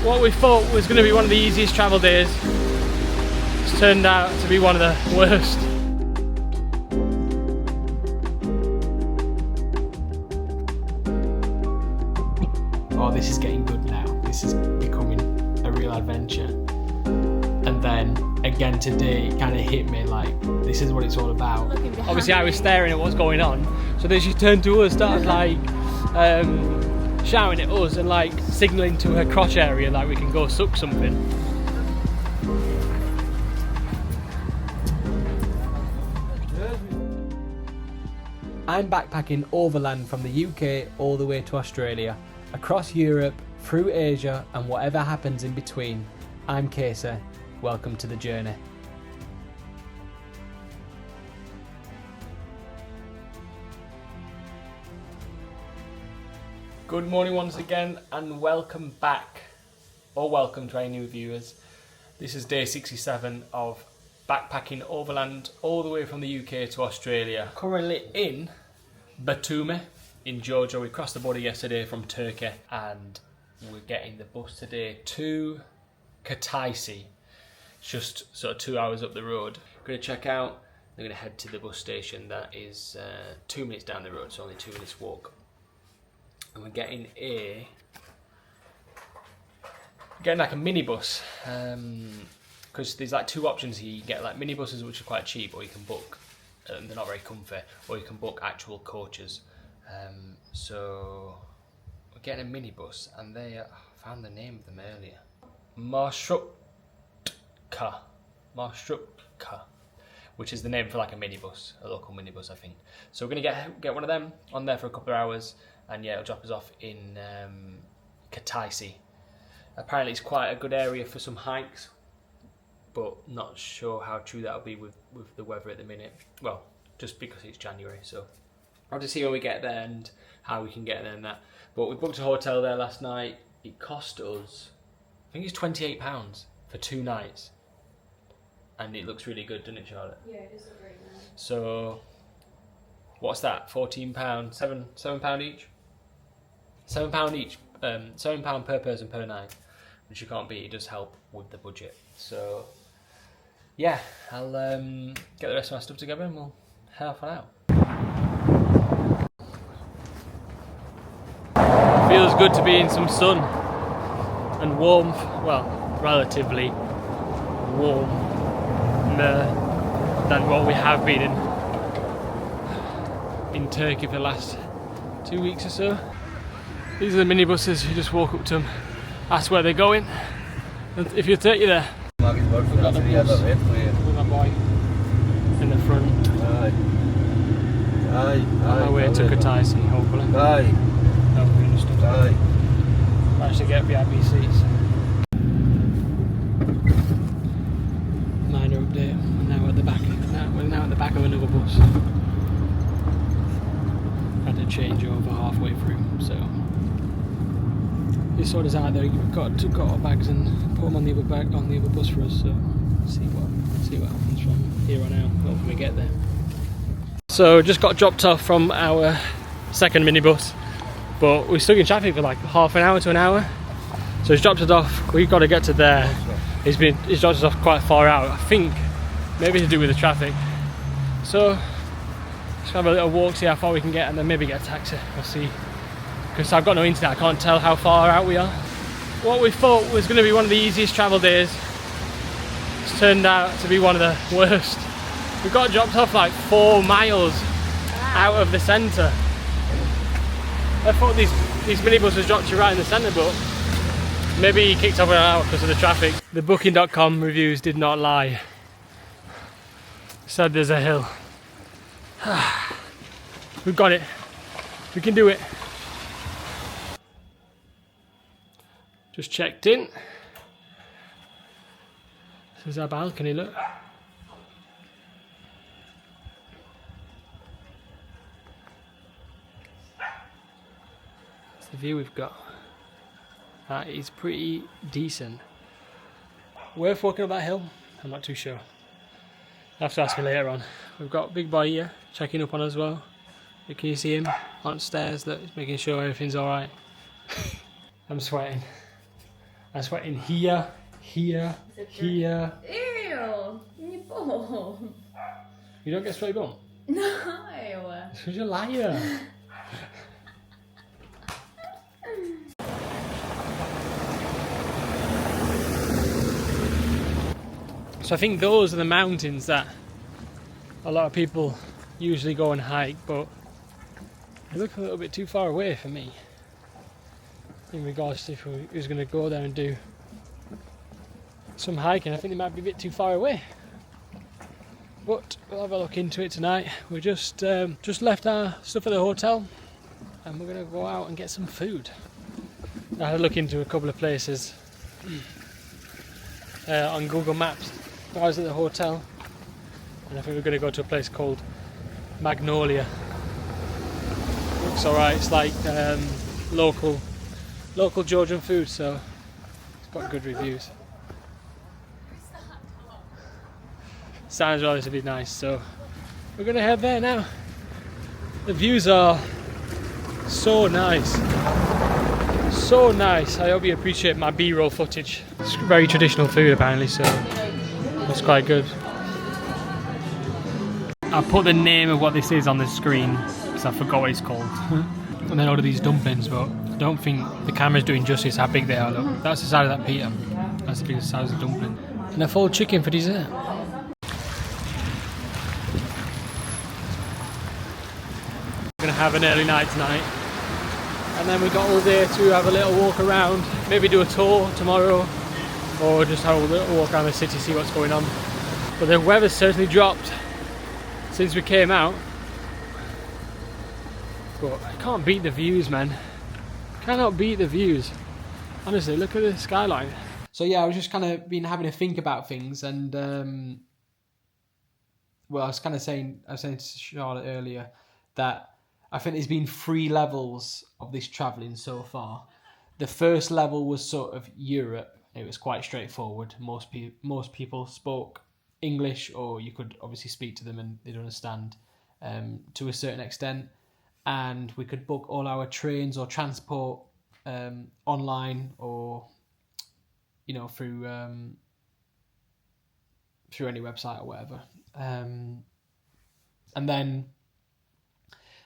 What we thought was going to be one of the easiest travel days has turned out to be one of the worst. Oh, this is getting good now. This is becoming a real adventure. And then again today it kind of hit me like this is what it's all about. Obviously I was staring at what's going on, so then she turned to us, started like shouting at us and like signalling to her crotch area like we can go suck something. I'm backpacking overland from the UK all the way to Australia, across Europe, through Asia and whatever happens in between. I'm Kutaisi. Welcome to the journey. Good morning once again and welcome back, or welcome to any new viewers. This is day 67 of backpacking overland all the way from the UK to Australia. Currently in Batumi in Georgia. We crossed the border yesterday from Turkey and we're getting the bus today to Kutaisi. It's just sort of 2 hours up the road. We're going to check out, we're going to head to the bus station that is 2 minutes down the road, so only 2 minutes walk. And we're getting like a minibus, because there's like two options here. You can get like minibuses which are quite cheap, or you can book, they're not very comfy, or you can book actual coaches. So we're getting a minibus, and they I found the name of them earlier. Marshrutkas, which is the name for like a minibus, a local minibus, I think. So we're gonna get one of them on there for a couple of hours, and yeah, it'll drop us off in Kutaisi. Apparently it's quite a good area for some hikes, but not sure how true that'll be with the weather at the minute. Well, just because it's January, so I'll just see when we get there and how we can get there and that. But we booked a hotel there last night. It cost us, I think it's £28 for 2 nights. And it looks really good, doesn't it, Charlotte? Yeah, it does look very nice. So, what's that? £14, £7 each? £7 each, £7 per person per night, which you can't beat. It does help with the budget. So, yeah, I'll get the rest of my stuff together and we'll head off and out. Feels good to be in some sun and warmth. Well, relatively warm than what we have been in Turkey for the last 2 weeks or so. These are the minibuses. You just walk up to them, ask where they're going, and if you'll take you there. We've got the bus with my boy in the front. On my way to Kutaisi, hopefully. Managed to get VIP seats. Minor update. We're now at the back. We're now at the back of another bus. Had to change over halfway through, so this sort is out there. We've got our bags and put them on the other bus for us. So see what happens from here on out. Hopefully we get there. So just got dropped off from our second minibus, but we're stuck in traffic for like half an hour to an hour. So he's dropped us off. We've got to get to there. He's dropped us off quite far out. I think maybe to do with the traffic. So just have a little walk, see how far we can get, and then maybe get a taxi. We'll see. Because I've got no internet, I can't tell how far out we are. What we thought was going to be one of the easiest travel days has turned out to be one of the worst. We got dropped off like 4 miles out of the centre. I thought these minibuses dropped you right in the centre, but maybe he kicked off an hour because of the traffic. The booking.com reviews did not lie. Said there's a hill. We've got it. We can do it. Just checked in. This is our balcony, look. That's the view we've got. That is pretty decent. Worth walking up that hill? I'm not too sure. You'll have to ask me later on. We've got Big Boy here, checking up on us as well. Can you see him on stairs? Look, he's making sure everything's alright. I'm sweating. That's what in here, here, here. Ew, nie bom. You don't get sweaty bum? No. It's because you're a liar. So I think those are the mountains that a lot of people usually go and hike, but they look a little bit too far away for me. In regards to if we was going to go there and do some hiking, I think they might be a bit too far away. But we'll have a look into it tonight. We just left our stuff at the hotel, and we're going to go out and get some food. I had a look into a couple of places on Google Maps. I was at the hotel, and I think we're going to go to a place called Magnolia. Looks alright. It's like local Georgian food, so it's got good reviews. Sounds relatively nice, so we're going to head there now. The views are so nice. So nice. I hope you appreciate my B-roll footage. It's very traditional food apparently, so it's quite good. I'll put the name of what this is on the screen because I forgot what it's called. And then order these dumplings, but I don't think the camera's doing justice how big they are. Look, that's the size of that pita. That's the biggest size of the dumpling. And a full chicken for dessert. We're gonna have an early night tonight, and then we've got all day to have a little walk around, maybe do a tour tomorrow, or just have a little walk around the city, see what's going on. But the weather's certainly dropped since we came out. But I can't beat the views, man. Cannot beat the views. Honestly, look at the skyline. So yeah, I was just kind of been having to think about things, and well, I was saying to Charlotte earlier that I think there's been 3 levels of this travelling so far. The first level was sort of Europe. It was quite straightforward. Most people spoke English, or you could obviously speak to them and they'd understand to a certain extent. And we could book all our trains or transport online, or through any website or whatever. And then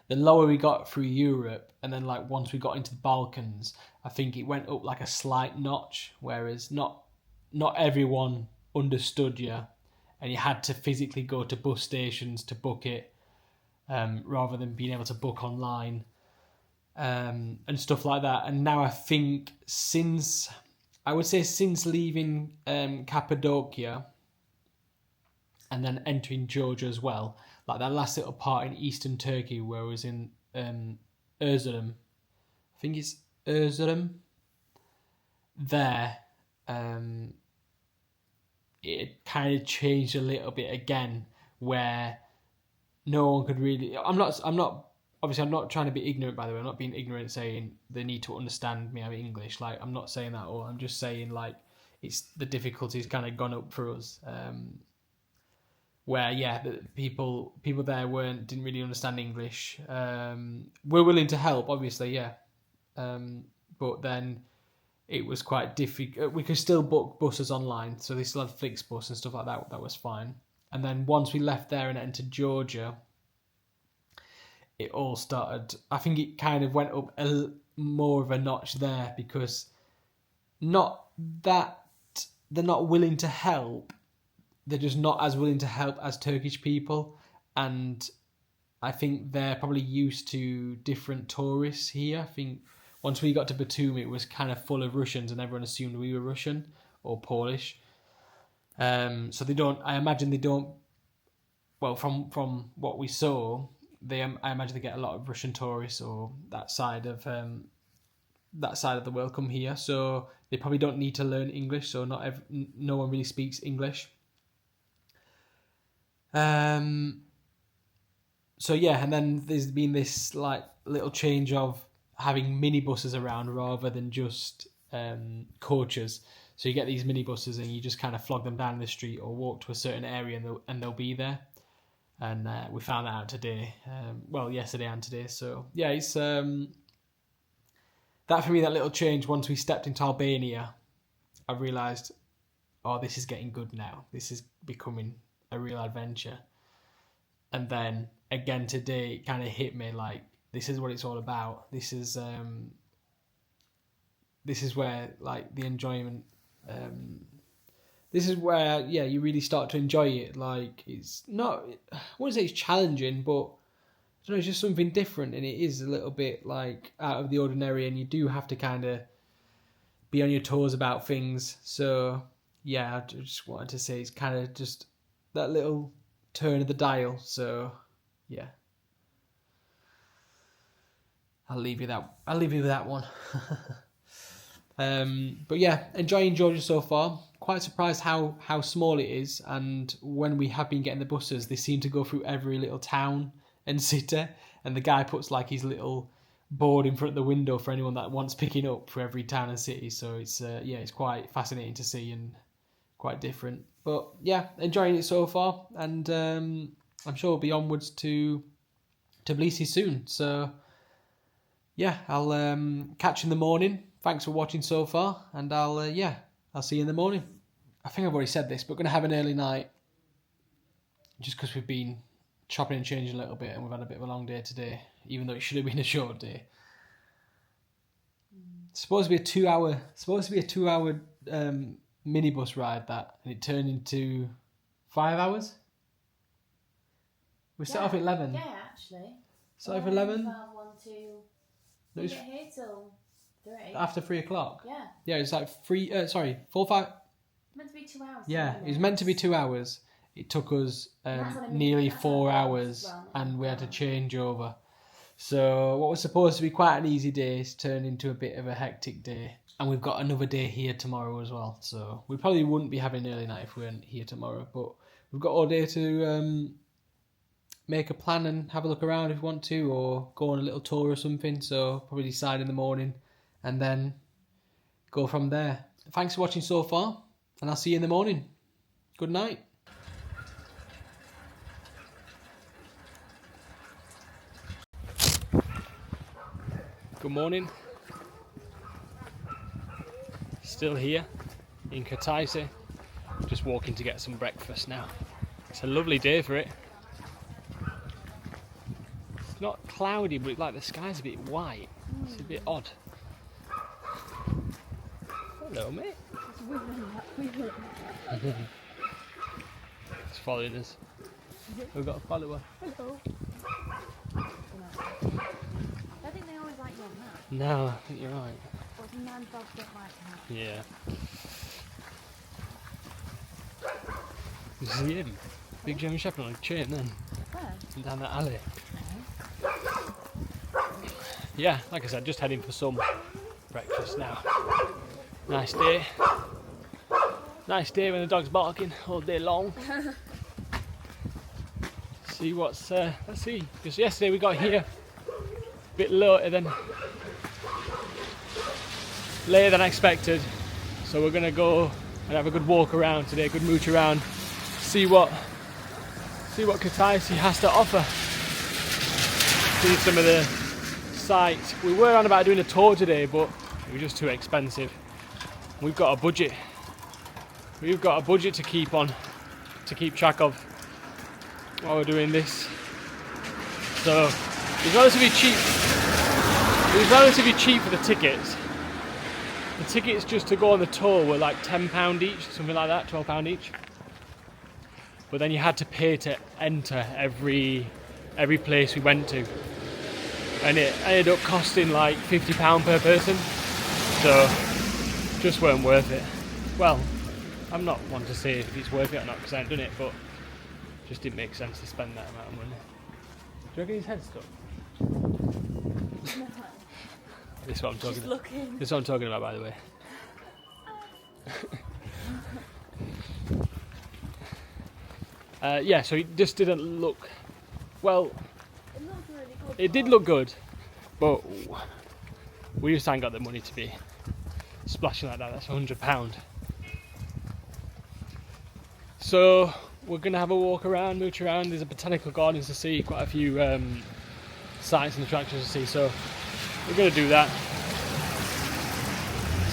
the lower we got through Europe, and then like once we got into the Balkans, I think it went up like a slight notch, whereas not everyone understood you, and you had to physically go to bus stations to book it, rather than being able to book online, and stuff like that. And now I think since leaving Cappadocia and then entering Georgia as well, like that last little part in eastern Turkey where I was in Erzurum, I think it's Erzurum, there, it kind of changed a little bit again, where no one could really. I'm not trying to be ignorant, by the way. I'm not being ignorant saying they need to understand me having English. Like, I'm not saying that at all. I'm just saying, like, it's the difficulty's kind of gone up for us. Where the people there didn't really understand English. We're willing to help, obviously, but then it was quite difficult. We could still book buses online, so they still had Flixbus and stuff like that. That was fine. And then once we left there and entered Georgia, it all started. I think it kind of went up more of a notch there, because not that they're not willing to help. They're just not as willing to help as Turkish people. And I think they're probably used to different tourists here. I think once we got to Batumi, it was kind of full of Russians, and everyone assumed we were Russian or Polish. So they don't. I imagine they don't. Well, from what we saw, I imagine they get a lot of Russian tourists, or that side of the world come here. So they probably don't need to learn English. So no one really speaks English. So yeah, and then there's been this like little change of having minibuses around rather than just coaches. So you get these minibuses and you just kind of flog them down the street or walk to a certain area and they'll be there. And we found that out today. Yesterday and today. So yeah, it's that for me, that little change once we stepped into Albania. I realised, oh, this is getting good now. This is becoming a real adventure. And then again today, it kind of hit me like, this is what it's all about. This is where like the enjoyment. This is where you really start to enjoy it. Like it's not, I wouldn't say it's challenging, but I don't know, it's just something different, and it is a little bit like out of the ordinary, and you do have to kind of be on your toes about things. So yeah, I just wanted to say it's kind of just that little turn of the dial. So yeah, I'll leave you with that one. But yeah, enjoying Georgia so far. Quite surprised how small it is, and when we have been getting the buses, they seem to go through every little town and city, and the guy puts like his little board in front of the window for anyone that wants picking up for every town and city. So it's it's quite fascinating to see and quite different. But yeah, enjoying it so far, and I'm sure we'll be onwards to Tbilisi soon. So yeah, I'll catch you in the morning. Thanks for watching so far, and I'll see you in the morning. I think I've already said this, but we're going to have an early night just because we've been chopping and changing a little bit, and we've had a bit of a long day today, even though it should have been a short day. It's supposed to be a 2 hour minibus ride, that, and it turned into 5 hours. We set off at 11. Yeah, actually. Set off at 11. 12, 1, 2. We get here till 3. After 3 o'clock. Yeah. Yeah, it's like 4, 5. Meant to be 2 hours. Yeah, it was meant to be 2 hours. It took us nearly 4 hours, and we had to change over. So what was supposed to be quite an easy day has turned into a bit of a hectic day. And we've got another day here tomorrow as well. So we probably wouldn't be having an early night if we weren't here tomorrow. But we've got all day to make a plan and have a look around if we want to, or go on a little tour or something. So probably decide in the morning and then go from there. Thanks for watching so far, and I'll see you in the morning. Good night. Good morning. Still here in Kutaisi. Just walking to get some breakfast now. It's a lovely day for it. It's not cloudy, but like the sky's a bit white. It's a bit odd. Hello, mate. It's following us. We've got a follower. Hello. I think they always like you on that. No, I think you're right. But sometimes dogs don't like that. Yeah. You see him? Big German Shepherd on a chain then. Where? Down that alley. Yeah, like I said, just heading for some breakfast now. Nice day. Nice day when the dog's barking all day long. See what's let's see. Because yesterday we got here a bit later than expected. So we're gonna go and have a good walk around today, a good mooch around, see what Kutaisi has to offer. See some of the sites. We were on about doing a tour today, but it was just too expensive. We've got a budget. We've got a budget to keep track of while we're doing this. So it was relatively cheap. It was relatively cheap for the tickets. The tickets just to go on the tour were like £10 each, something like that, £12 each. But then you had to pay to enter every place we went to, and it ended up costing like £50 per person. So just weren't worth it. Well, I'm not one to say if it's worth it or not because I haven't done it, but it just didn't make sense to spend that amount of money. Do you reckon his head's stuck? No. This is what I'm talking She's about. looking. This is what I'm talking about, by the way. Yeah, so it just didn't look well. It looks really good. It did look good, but we just ain't got the money to be splashing like that. That's £100. So we're gonna have a walk around, mooch around. There's a botanical gardens to see, quite a few sites and attractions to see. So we're gonna do that.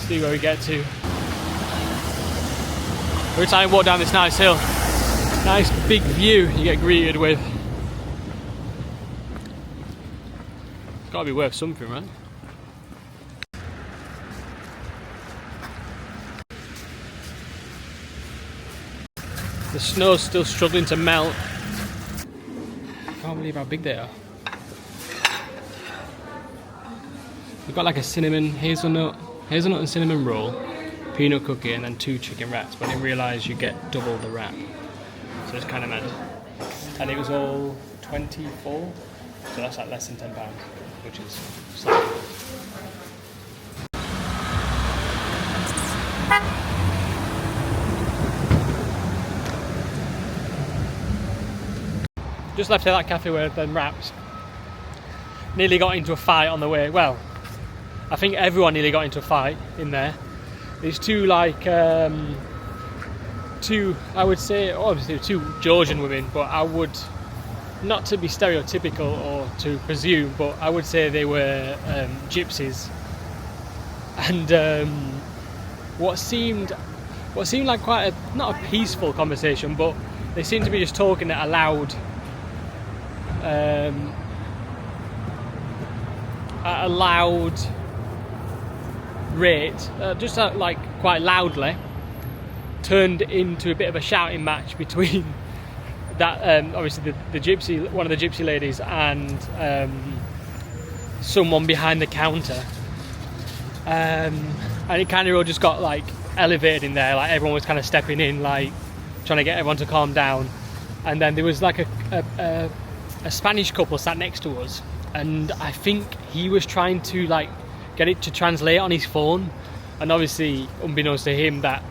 See where we get to. Every time you walk down this nice hill, nice big view you get greeted with. It's got to be worth something, right? The snow's still struggling to melt. I can't believe how big they are. We've got like a cinnamon, hazelnut and cinnamon roll, peanut cookie, and then 2 chicken wraps. But I didn't realise you get double the wrap, so it's kind of mad. And it was all 24, so that's like less than £10, which is slightly. Just left at that cafe where then wraps. Nearly got into a fight on the way. Well, I think everyone nearly got into a fight in there. These two I would say, obviously 2 Georgian women, but I would, not to be stereotypical or to presume, but I would say they were gypsies. And what seemed like quite a, not a peaceful conversation, but they seemed to be just talking at a loud rate, just like quite loudly, turned into a bit of a shouting match between that obviously one of the gypsy ladies and someone behind the counter, and it kind of all just got like elevated in there, like everyone was kind of stepping in, like trying to get everyone to calm down. And then there was like a Spanish couple sat next to us, and I think he was trying to like get it to translate on his phone, and obviously unbeknownst to him that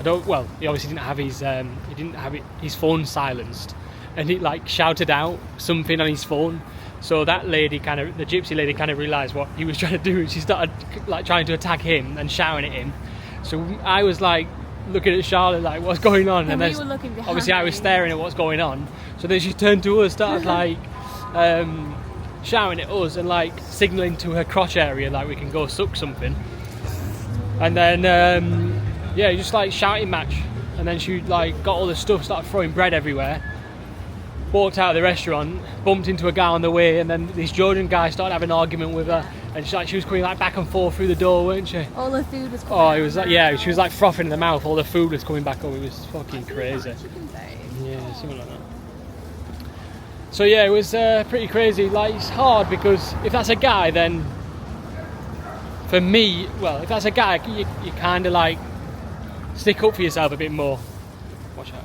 he obviously didn't have his phone silenced, and he like shouted out something on his phone. So that lady the gypsy lady kind of realised what he was trying to do, and she started like trying to attack him and shouting at him. So I was like looking at Charlotte like, what's going on? And then obviously I was staring at what's going on. So then she turned to us, started like shouting at us and like signalling to her crotch area like we can go suck something. And then just like shouting match. And then she like got all the stuff, started throwing bread everywhere. Walked out of the restaurant, bumped into a guy on the way, and then this Georgian guy started having an argument with her, and she was coming like back and forth through the door, weren't she? All the food was coming. Oh, it was like, yeah, she was like frothing in the mouth. All the food was coming back up. It was fucking crazy. Yeah, something like that. So yeah, it was pretty crazy. Like, it's hard because if that's a guy, then for me, well, if that's a guy, you kind of like stick up for yourself a bit more. Watch out.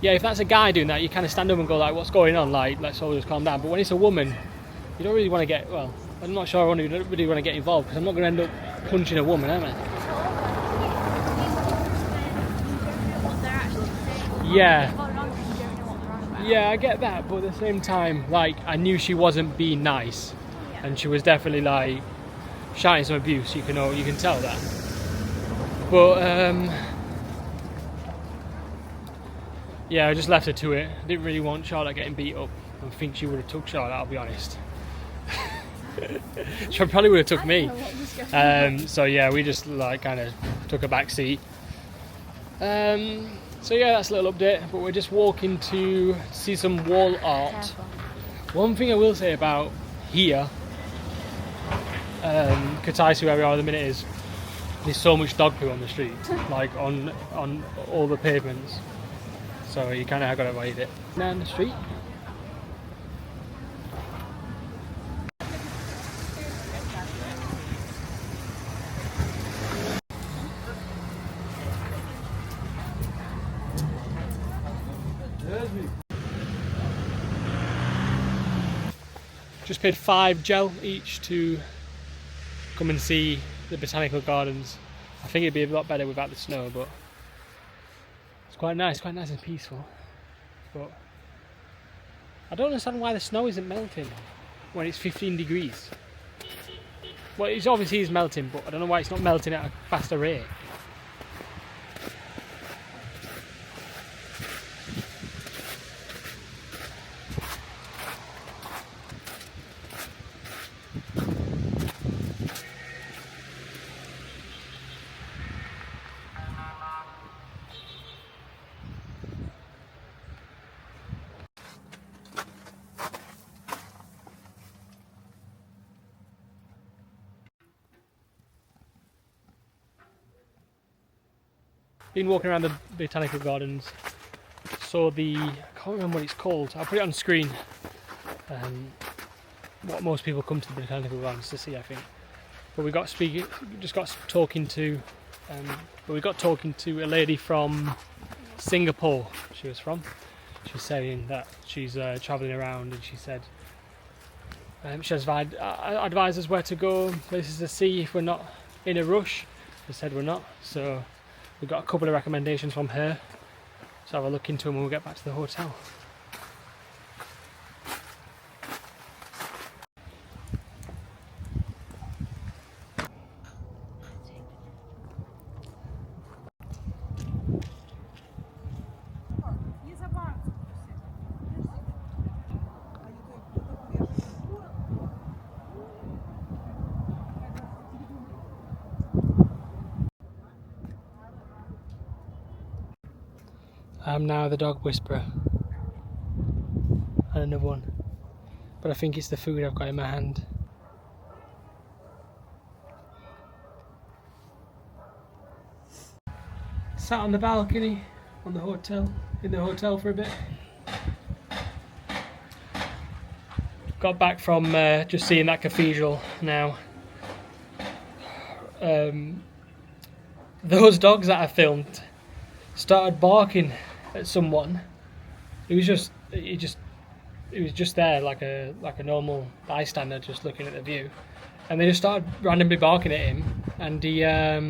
Yeah, if that's a guy doing that, you kind of stand up and go like, what's going on? Like, let's all just calm down. But when it's a woman, you don't really want to get, well, I'm not sure I don't really want to get involved, because I'm not going to end up punching a woman, am I? Yeah, I get that, but at the same time, like, I knew she wasn't being nice, and she was definitely like shouting some abuse. You can tell that. But yeah, I just left her to it. I didn't really want Charlotte getting beat up. I think she would have took Charlotte, I'll be honest. She probably would have took me. So yeah, we just like kind of took a back seat. So yeah, that's a little update. But we're just walking to see some wall art. Careful. One thing I will say about here, Kutaisi, where we are at the minute, is there's so much dog poo on the street, like on all the pavements. So you kind of got to avoid it. Down the street. Just paid 5 gel each to come and see the botanical gardens. I think it'd be a lot better without the snow, but it's quite nice and peaceful. But I don't understand why the snow isn't melting when it's 15 degrees. Well, it obviously is melting, but I don't know why it's not melting at a faster rate. been walking around the botanical gardens. Saw the, I can't remember what it's called. I'll put it on screen. What most people come to the botanical gardens to see, I think. But we got talking to a lady from Singapore. She was saying that she's travelling around, and she said she advised us where to go, places to see if we're not in a rush. They said we're not, so we got a couple of recommendations from her. So have a look into them when we get back to the hotel. I'm now the dog whisperer. And another one. But I think it's the food I've got in my hand. Sat on the balcony in the hotel for a bit. Got back from just seeing that cathedral now. Those dogs that I filmed started barking at someone. It was just there like a normal bystander, just looking at the view, and they just started randomly barking at him. And he, as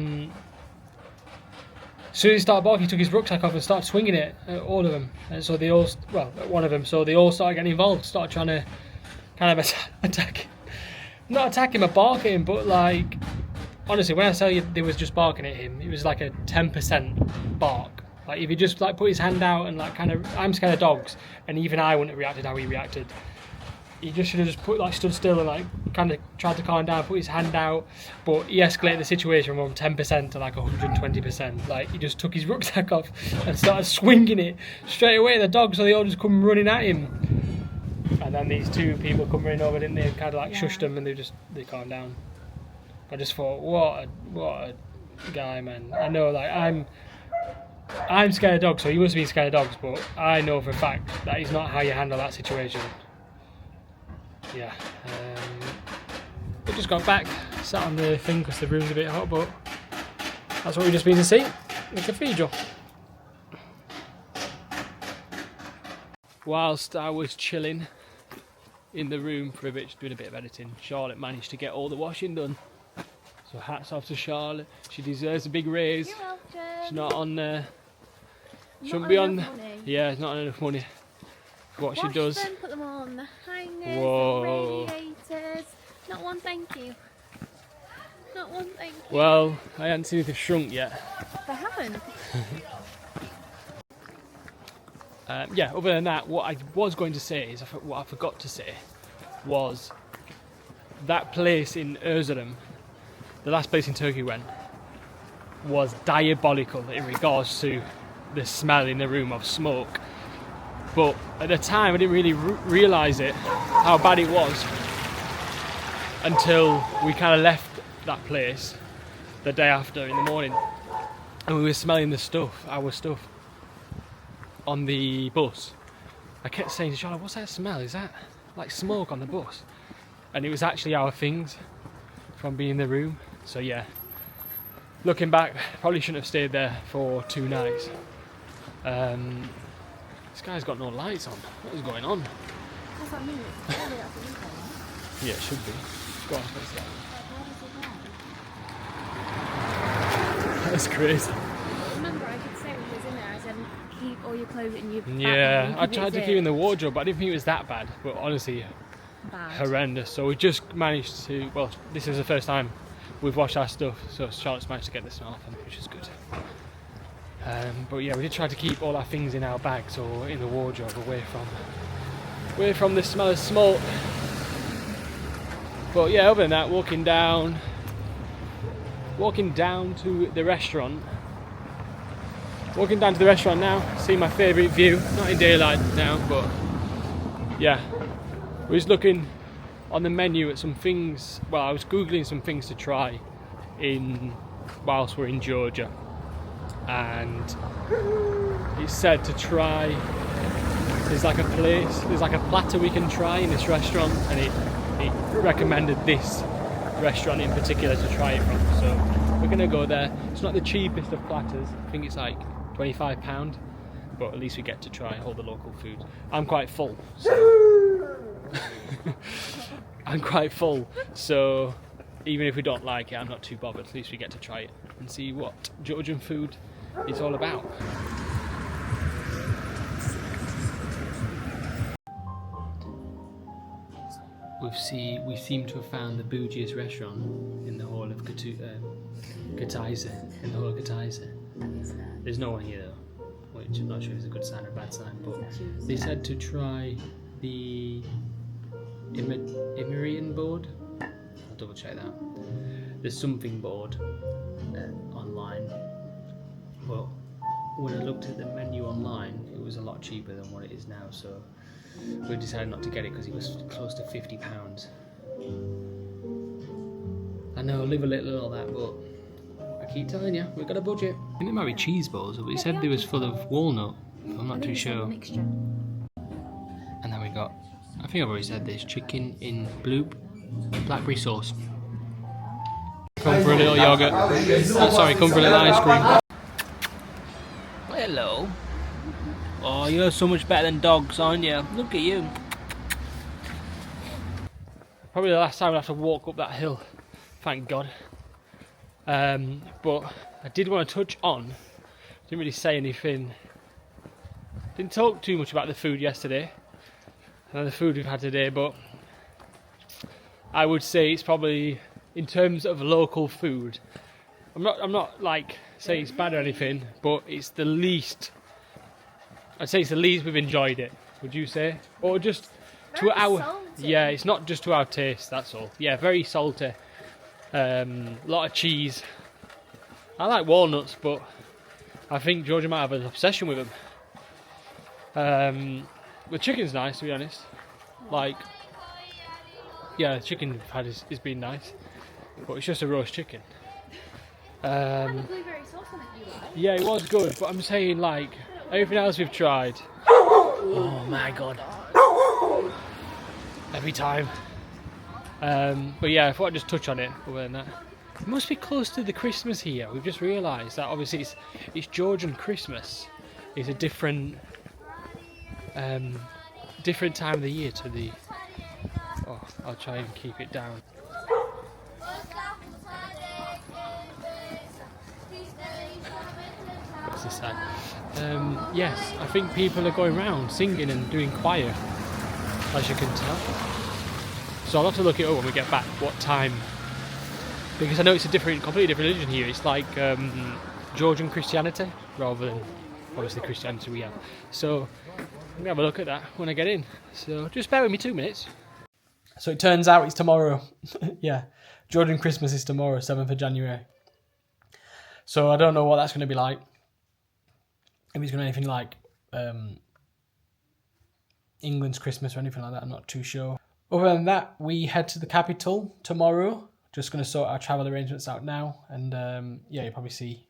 soon as he started barking, he took his rucksack off and started swinging it at all of them. And so they all, at one of them, so they all started getting involved, started trying to kind of attack, not attack him or bark at him, but like, honestly, when I tell you they was just barking at him, it was like a 10% bark. Like if he just like put his hand out and like kind of, I'm scared of dogs, and even I wouldn't have reacted how he reacted. He just should have just stood still and like kind of tried to calm down, put his hand out, but he escalated the situation from 10% to like 120%. Like he just took his rucksack off and started swinging it straight away at the dogs, so they all just come running at him. And then these two people come running over, didn't they? And kind of like shushed them, and they calmed down. I just thought, what a guy, man. I know, like I'm scared of dogs, so he must be scared of dogs, but I know for a fact that is not how you handle that situation. Yeah. We just got back, sat on the thing because the room's a bit hot, but that's what we've just been to see, the cathedral. Whilst I was chilling in the room for a bit, just doing a bit of editing, Charlotte managed to get all the washing done. So hats off to Charlotte. She deserves a big raise. You're welcome. She's not on. Shouldn't Not be on. enough money. Yeah, it's not enough money for what she does. Them, put them all on the hangers, Whoa. the radiators. Not one thank you. Not one thank you. Well, I haven't seen if they've shrunk yet. They haven't. Yeah, other than that, what I was going to say is, what I forgot to say was that place in Erzurum, the last place in Turkey we went, was diabolical in regards to the smell in the room of smoke. But at the time I didn't really realise it, how bad it was, until we kind of left that place the day after in the morning, and we were smelling our stuff on the bus. I kept saying to Charlotte, what's that smell? Is that like smoke on the bus? And it was actually our things from being in the room. So yeah, looking back, probably shouldn't have stayed there for 2 nights. This guy's got no lights on. What is going on? What's that mean? Yeah, it should be. Go on, what's that? That's crazy. Remember, I did say when he was in there, I said, keep all your clothes in your bag. Yeah, I tried to keep in the wardrobe, but I didn't think it was that bad. But honestly, Bad. horrendous. So we just managed to, well, this is the first time we've washed our stuff, so Charlotte's managed to get the smell off, which is good. But yeah, we did try to keep all our things in our bags or in the wardrobe, away from the smell of smoke. But yeah, other than that, walking down to the restaurant. Walking down to the restaurant now, seeing my favourite view. Not in daylight now, but yeah. We was looking on the menu at some things. Well, I was googling some things to try whilst we're in Georgia. and it's said to try. There's like a platter we can try in this restaurant, and it recommended this restaurant in particular to try it from. So we're gonna go there. It's not the cheapest of platters. I think it's like £25, but at least we get to try all the local food. I'm quite full, so I'm quite full. So even if we don't like it, I'm not too bothered. At least we get to try it and see what Georgian food is all about. We seem to have found the bougiest restaurant in the whole of Kutaisi. In the whole of Kutaisi. There's no one here though, which I'm not sure is a good sign or a bad sign. But they said to try the Imerian board. I'll double check that. There's something board online. Well, when I looked at the menu online, it was a lot cheaper than what it is now. So we decided not to get it because it was close to £50. I know, live a little and all that, but I keep telling you, we've got a budget. I think it might be cheese balls, but it said they was full of walnut. I'm not too sure. And then we got, I think I've already said this, chicken in blackberry sauce. Come for a little yogurt. Oh, sorry, come for a little ice cream. Hello. Oh, you're so much better than dogs, aren't you? Look at you. Probably the last time I have to walk up that hill, thank God. But I did want to touch on, didn't really say anything, didn't talk too much about the food yesterday, and the food we've had today, but I would say it's probably, in terms of local food, I'm not like saying it's bad or anything, but it's the least, I'd say it's the least we've enjoyed it, would you say? Or just to our salty. Yeah, it's not just to our taste, that's all. Yeah, very salty. A lot of cheese. I like walnuts, but I think Georgia might have an obsession with them. The chicken's nice, to be honest. Like, yeah, the chicken we've had has been nice, but it's just a roast chicken. Yeah, it was good, but I'm saying, like, everything else we've tried. Oh my God. Every time. But yeah, I thought I'd just touch on it. Other than that, it must be close to the Christmas here. We've just realised that obviously it's Georgian Christmas. It's a different time of the year to the. Oh, I'll try and keep it down. What's this side? Yes, I think people are going around singing and doing choir, as you can tell. So I'll have to look it up when we get back, what time. Because I know it's a completely different religion here. It's like Georgian Christianity, rather than obviously Christianity we have. So I'm gonna have a look at that when I get in. So just bear with me 2 minutes. So it turns out it's tomorrow. Yeah, Georgian Christmas is tomorrow, 7th of January. So I don't know what that's going to be like. If it's going to be anything like England's Christmas or anything like that, I'm not too sure. Other than that, we head to the capital tomorrow. Just going to sort our travel arrangements out now. And yeah, you'll probably see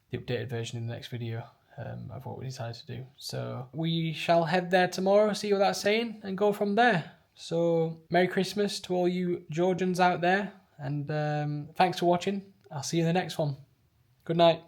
the updated version in the next video of what we decided to do. So we shall head there tomorrow, see what that's saying, and go from there. So Merry Christmas to all you Georgians out there. And thanks for watching. I'll see you in the next one. Good night.